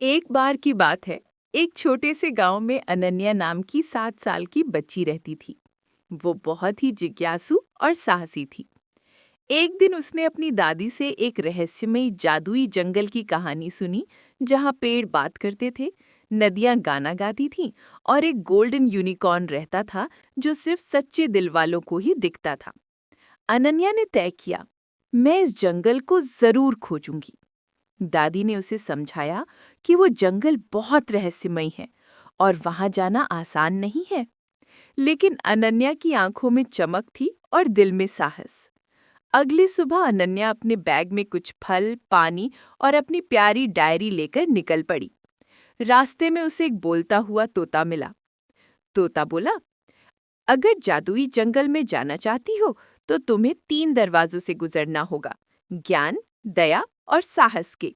एक बार की बात है। एक छोटे से गांव में अनन्या नाम की 7 साल की बच्ची रहती थी। वो बहुत ही जिज्ञासु और साहसी थी। एक दिन उसने अपनी दादी से एक रहस्यमयी जादुई जंगल की कहानी सुनी, जहां पेड़ बात करते थे, नदियां गाना गाती थीं और एक गोल्डन यूनिकॉर्न रहता था जो सिर्फ सच्चे दिल वालों को ही दिखता था। अनन्या ने तय किया, मैं इस जंगल को जरूर खोजूंगी। दादी ने उसे समझाया कि वो जंगल बहुत रहस्यमयी है और वहां जाना आसान नहीं है। लेकिन अनन्या की आंखों में चमक थी और दिल में साहस। अगली सुबह अनन्या अपने बैग में कुछ फल, पानी और अपनी प्यारी डायरी लेकर निकल पड़ी। रास्ते में उसे एक बोलता हुआ तोता मिला। तोता बोला, अगर जादुई जंगल में जाना चाहती हो तो तुम्हें 3 दरवाजों से गुजरना होगा, ज्ञान, दया और साहस के।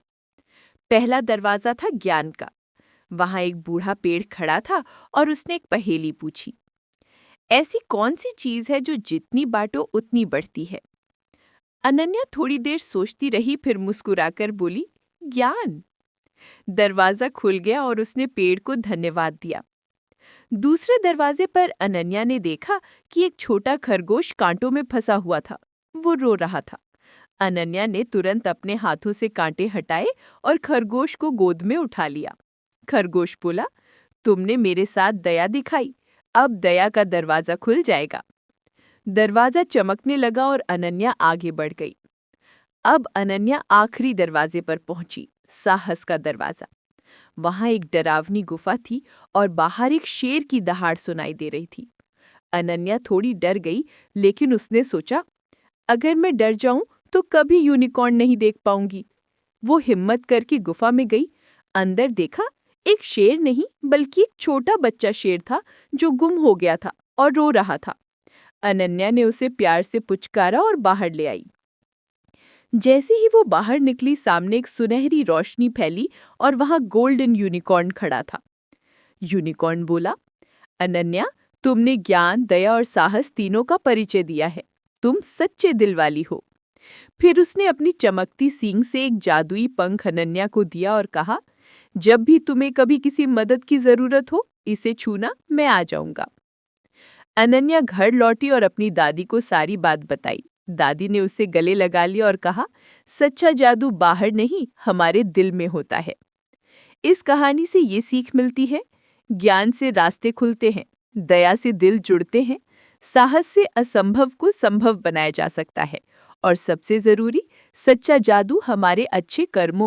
पहला दरवाजा था ज्ञान का। वहां एक बूढ़ा पेड़ खड़ा था और उसने एक पहेली पूछी, ऐसी कौन सी चीज है जो जितनी बांटो उतनी बढ़ती है? अनन्या थोड़ी देर सोचती रही, फिर मुस्कुराकर बोली, ज्ञान। दरवाजा खुल गया और उसने पेड़ को धन्यवाद दिया। दूसरे दरवाजे पर अनन्या ने देखा कि एक छोटा खरगोश कांटों में फंसा हुआ था। वो रो रहा था। अनन्या ने तुरंत अपने हाथों से कांटे हटाए और खरगोश को गोद में उठा लिया। खरगोश बोला, तुमने मेरे साथ दया दिखाई, अब दया का दरवाजा खुल जाएगा। दरवाजा चमकने लगा और अनन्या आगे बढ़ गई। अब अनन्या आखिरी दरवाजे पर पहुंची, साहस का दरवाजा। वहां एक डरावनी गुफा थी और बाहर एक शेर की दहाड़ सुनाई दे रही थी। अनन्या थोड़ी डर गई, लेकिन उसने सोचा, अगर मैं डर जाऊं तो कभी यूनिकॉर्न नहीं देख पाऊंगी। वो हिम्मत करके गुफा में गई। अंदर देखा, एक शेर नहीं बल्कि एक छोटा बच्चा शेर था जो गुम हो गया था और रो रहा था। अनन्या ने उसे प्यार से पुचकारा और बाहर ले आई। जैसे ही वो बाहर निकली, सामने एक सुनहरी रोशनी फैली और वहां गोल्डन यूनिकॉर्न खड़ा था। यूनिकॉर्न बोला, अनन्या, तुमने ज्ञान, दया और साहस तीनों का परिचय दिया है। तुम सच्चे दिल वाली हो। फिर उसने अपनी चमकती सींग से एक जादुई पंख अनन्या को दिया और कहा, जब भी तुम्हें कभी किसी मदद की जरूरत हो, इसे छूना, मैं आ जाऊंगा। अनन्या घर लौटी और अपनी दादी को सारी बात बताई। दादी ने उसे गले लगा लिया और कहा, सच्चा जादू बाहर नहीं, हमारे दिल में होता है। इस कहानी से ये सीख मिलती है, ज्ञान से रास्ते खुलते हैं, दया से दिल जुड़ते हैं, साहस से असंभव को संभव बनाया जा सकता है और सबसे जरूरी, सच्चा जादू हमारे अच्छे कर्मों